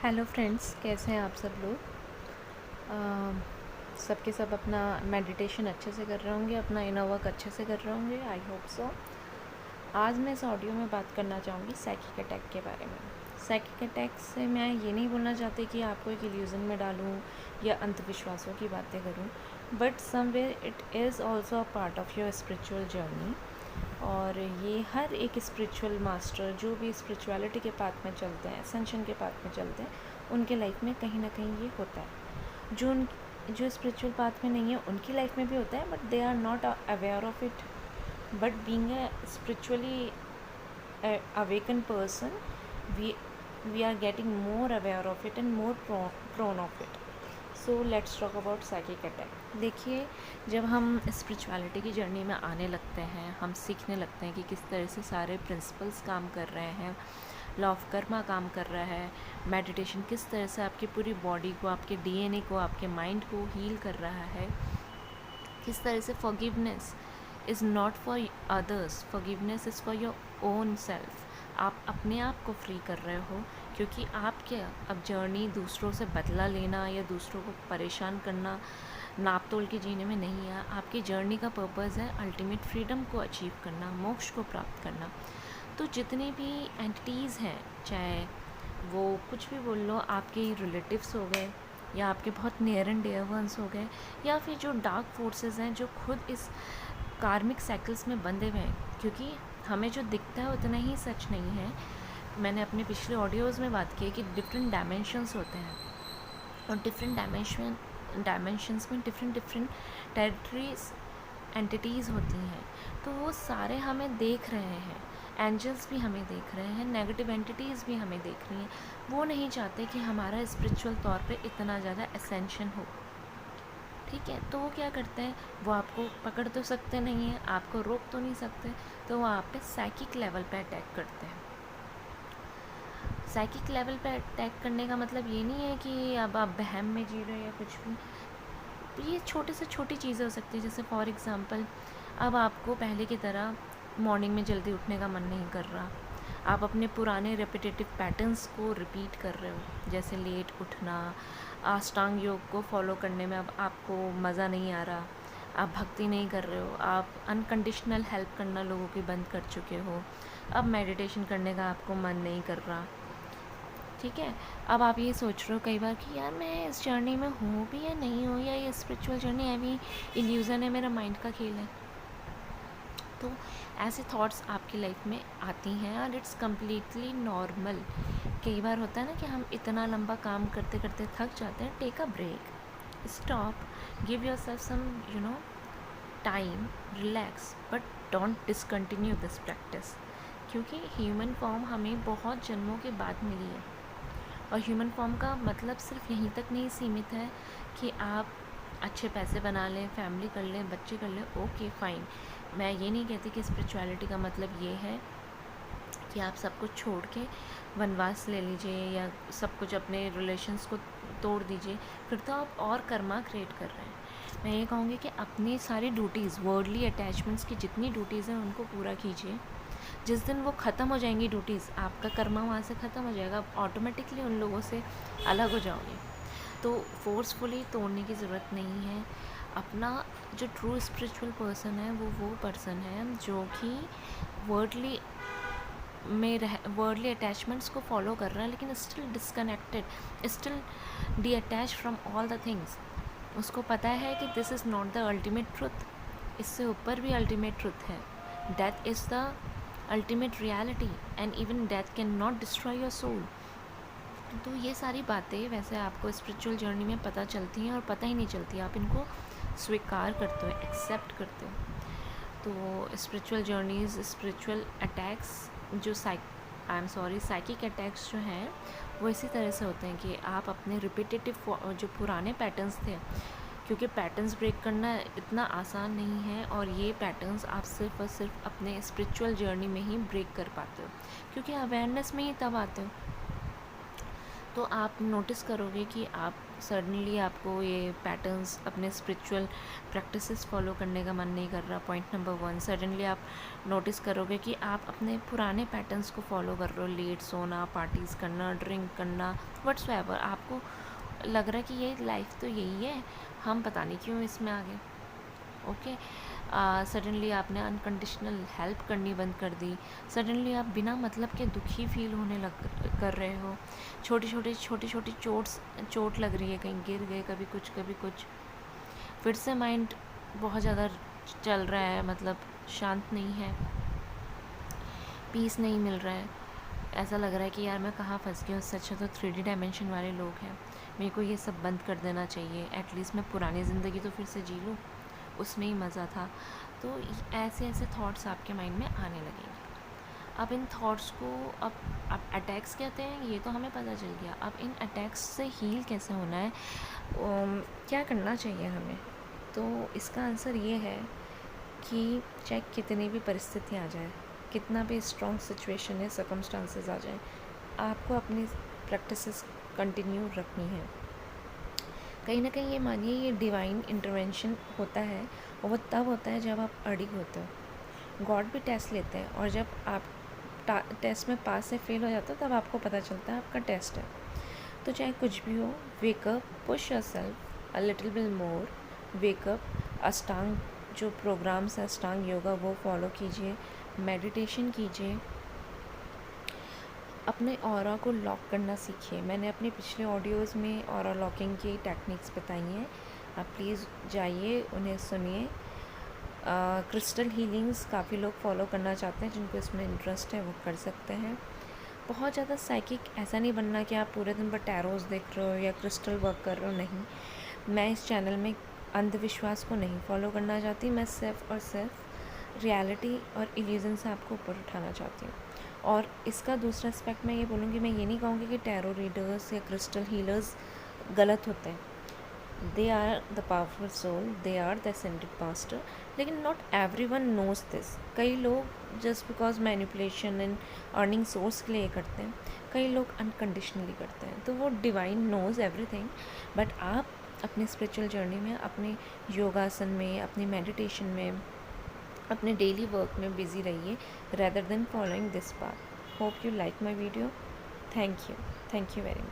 Hello friends, कैसे हैं आप सब लोग। सबके सब अपना मेडिटेशन अच्छे से कर रहे होंगे, अपना इनर वर्क अच्छे से कर रहे होंगे, आई होप सो। आज मैं इस ऑडियो में बात करना चाहूँगी साइकिक अटैक के बारे में। साइकिक अटैक से मैं ये नहीं बोलना चाहती कि आपको एक इल्यूज़न में डालूँ या अंधविश्वासों की बातें करूँ, but somewhere it is also a part of your spiritual journey. और ये हर एक स्पिरिचुअल मास्टर जो भी स्पिरिचुअलिटी के पाथ में चलते हैं, एसेंशन के पाथ में चलते हैं, उनके लाइफ में कहीं ना कहीं ये होता है। जो स्पिरिचुअल पाथ में नहीं है उनकी लाइफ में भी होता है, but they are not aware of it. But being a spiritually awakened person, we we are getting more aware of it and more prone of it. So let's talk about psychic attack. देखिए, जब हम spirituality की journey में आने लगते हैं, हम सीखने लगते हैं कि किस तरह से सारे प्रिंसिपल्स काम कर रहे हैं, लॉ ऑफ कर्मा काम कर रहा है, मेडिटेशन किस तरह से आपकी पूरी बॉडी को, आपके डीएनए को, आपके माइंड को हील कर रहा है, किस तरह से forgiveness is not for others, forgiveness is for your own self. आप अपने आप को फ्री कर रहे हो, क्योंकि आपके अब जर्नी दूसरों से बदला लेना या दूसरों को परेशान करना, नाप तोल के जीने में नहीं है। आपकी जर्नी का पर्पज़ है अल्टीमेट फ्रीडम को अचीव करना, मोक्ष को प्राप्त करना। तो जितनी भी एंटिटीज़ हैं, चाहे वो कुछ भी बोल लो, आपके रिलेटिव्स हो गए या आपके बहुत नियर एंड डियर वंस हो गए, या फिर जो डार्क फोर्सेस हैं जो खुद इस कार्मिक साइकिल्स में बंधे हुए हैं, क्योंकि हमें जो दिखता है उतना ही सच नहीं है। मैंने अपने पिछले ऑडियोज़ में बात की है कि डिफरेंट डायमेंशंस होते हैं, और डिफरेंट डायमेंशंस में डिफरेंट टेरिटरीज एंटिटीज़ होती हैं। तो वो सारे हमें देख रहे हैं, एंजल्स भी हमें देख रहे हैं, नेगेटिव एंटिटीज़ भी हमें देख रही हैं। वो नहीं चाहते कि हमारा स्पिरिचुअल तौर पे इतना ज़्यादा एसेंशन हो, ठीक है। तो वो क्या करते हैं, वो आपको पकड़ तो सकते नहीं हैं, आपको रोक तो नहीं सकते, तो वो आप पे साइकिक लेवल पे अटैक करते हैं। साइकिक लेवल पे अटैक करने का मतलब ये नहीं है कि अब आप बहम में जी रहे हो या कुछ भी। ये छोटे से छोटी चीज़ें हो सकती है, जैसे फॉर एग्ज़ाम्पल अब आपको पहले की तरह मॉर्निंग में जल्दी उठने का मन नहीं कर रहा, आप अपने पुराने रेपिटेटिव पैटर्न्स को रिपीट कर रहे हो, जैसे लेट उठना, अष्टांग योग को फॉलो करने में अब आपको मज़ा नहीं आ रहा, आप भक्ति नहीं कर रहे हो, आप अनकंडीशनल हेल्प करना लोगों की बंद कर चुके हो, अब मेडिटेशन करने का आपको मन नहीं कर रहा, ठीक है। अब आप ये सोच रहे हो कई बार कि यार मैं इस जर्नी में हूँ भी या नहीं हूँ, या ये स्पिरिचुअल जर्नी है भी इल्यूज़न है, मेरा माइंड का खेल है। तो ऐसे थॉट्स आपकी लाइफ में आती हैं, और इट्स कम्प्लीटली नॉर्मल। कई बार होता है ना कि हम इतना लंबा काम करते करते थक जाते हैं। Take a break, stop, give yourself some time, relax, but don't discontinue this practice. क्योंकि ह्यूमन फॉर्म हमें बहुत जन्मों के बाद मिली है, और ह्यूमन फॉर्म का मतलब सिर्फ यहीं तक नहीं सीमित है कि आप अच्छे पैसे बना लें, फैमिली कर लें, बच्चे कर लें, ओके फाइन। मैं ये नहीं कहती कि स्पिरिचुअलिटी का मतलब ये है कि आप सब कुछ छोड़ के वनवास ले लीजिए या सब कुछ अपने रिलेशंस को तोड़ दीजिए, फिर तो आप और कर्मा क्रिएट कर रहे हैं। मैं ये कहूँगी कि अपनी सारी ड्यूटीज़, वर्ल्डली अटैचमेंट्स की जितनी ड्यूटीज़ हैं उनको पूरा कीजिए। जिस दिन वो ख़त्म हो जाएंगी ड्यूटीज़, आपका कर्मा वहाँ से ख़त्म हो जाएगा, आप ऑटोमेटिकली उन लोगों से अलग हो जाओगे। तो फोर्सफुली तोड़ने की ज़रूरत नहीं है। अपना जो ट्रू स्पिरिचुअल पर्सन है वो पर्सन है जो कि वर्ल्डली अटैचमेंट्स को फॉलो कर रहा है, लेकिन still disconnected, still detach from all the things. उसको पता है कि this is not the ultimate truth, इससे ऊपर भी अल्टीमेट ट्रुथ है। Death is the ultimate reality, and even death can not destroy your soul. तो ये सारी बातें वैसे आपको स्पिरिचुअल जर्नी में पता चलती हैं, और पता ही नहीं चलती, आप इनको स्वीकार करते हो, एक्सेप्ट करते हो। तो स्पिरिचुअल जर्नीज़, स्पिरिचुअल अटैक्स जो साइकिक अटैक्स जो हैं, वो इसी तरह से होते हैं कि आप अपने रिपीटेटिव जो पुराने पैटर्न्स थे, क्योंकि पैटर्न्स ब्रेक करना इतना आसान नहीं है, और ये पैटर्न्स आप सिर्फ और सिर्फ अपने स्पिरिचुअल जर्नी में ही ब्रेक कर पाते हो, क्योंकि अवेयरनेस में ही तब आते हो तो आप नोटिस करोगे कि आप सडनली आपको ये पैटर्न्स अपने स्पिरिचुअल प्रैक्टिसेस फॉलो करने का मन नहीं कर रहा। पॉइंट नंबर 1, सडनली आप नोटिस करोगे कि आप अपने पुराने पैटर्न्स को फॉलो कर रहे हो। लेट सोना, पार्टीज़ करना, ड्रिंक करना, व्हाट्सएवर। आपको लग रहा है कि ये लाइफ तो यही है, हम पता नहीं क्यों इसमें आ गए। ओके, सडनली आपने अनकंडीशनल हेल्प करनी बंद कर दी। सडनली आप बिना मतलब के दुखी फील होने लग कर रहे हो। छोटी छोटी चोट लग रही है, कहीं गिर गए, कभी कुछ। फिर से माइंड बहुत ज़्यादा चल रहा है, मतलब शांत नहीं है, पीस नहीं मिल रहा है। ऐसा लग रहा है कि यार मैं कहाँ फंस गई हूँ। इससे अच्छा तो 3D डायमेंशन वाले लोग हैं, मेरे को ये सब बंद कर देना चाहिए। एटलीस्ट मैं पुरानी ज़िंदगी तो फिर से जी लूँ, उसमें ही मज़ा था। तो ऐसे ऐसे थॉट्स आपके माइंड में आने लगेंगे। अब इन थॉट्स को अब अटैक्स कहते हैं, ये तो हमें पता चल गया। अब इन अटैक्स से हील कैसे होना है, क्या करना चाहिए हमें? तो इसका आंसर ये है कि चाहे कितनी भी परिस्थिति आ जाए, कितना भी स्ट्रॉन्ग सिचुएशन या सर्कमस्टांसेस आ जाए, आपको अपनी प्रैक्टिसेस कंटिन्यू रखनी है। कहीं ना कहीं ये मानिए, ये डिवाइन इंटरवेंशन होता है, और वो तब होता है जब आप अडिग होते हो। गॉड भी टेस्ट लेते हैं, और जब आप टेस्ट में पास से फेल हो जाते हो, तब आपको पता चलता है आपका टेस्ट है। तो चाहे कुछ भी हो, wake up, push yourself a little bit more, wake up. अष्टांग जो प्रोग्राम्स है, अष्टांग योगा, वो फॉलो कीजिए, मेडिटेशन कीजिए, अपने ऑरा को लॉक करना सीखिए। मैंने अपने पिछले ऑडियोज़ में ऑरा लॉकिंग की टेक्निक्स बताई हैं, आप प्लीज़ जाइए, उन्हें सुनिए। क्रिस्टल हीलिंग्स काफ़ी लोग फॉलो करना चाहते हैं, जिनको इसमें इंटरेस्ट है वो कर सकते हैं। बहुत ज़्यादा साइकिक ऐसा नहीं बनना कि आप पूरे दिन भर टैरोज़ देख रहे हो या क्रिस्टल वर्क कर रहे हो, नहीं। मैं इस चैनल में अंधविश्वास को नहीं फॉलो करना चाहती, मैं सिर्फ और सिर्फ रियलिटी और इल्यूजन से आपको ऊपर उठाना चाहती हूँ। और इसका दूसरा एस्पेक्ट मैं ये बोलूँगी, मैं ये नहीं कहूँगी कि टैरो रीडर्स या क्रिस्टल हीलर्स गलत होते हैं। They are the powerful soul, they are the ascended master, लेकिन not every one knows this. कई लोग just because manipulation and earning source के लिए करते हैं, कई लोग अनकंडीशनली करते हैं। तो वो डिवाइन नोज एवरीथिंग, बट आप अपने स्पिरिचुअल जर्नी में, अपने योगासन में, अपनी मेडिटेशन में, अपने डेली वर्क में बिजी रहिए, rather than following this path. Hope you like my video. Thank you very much.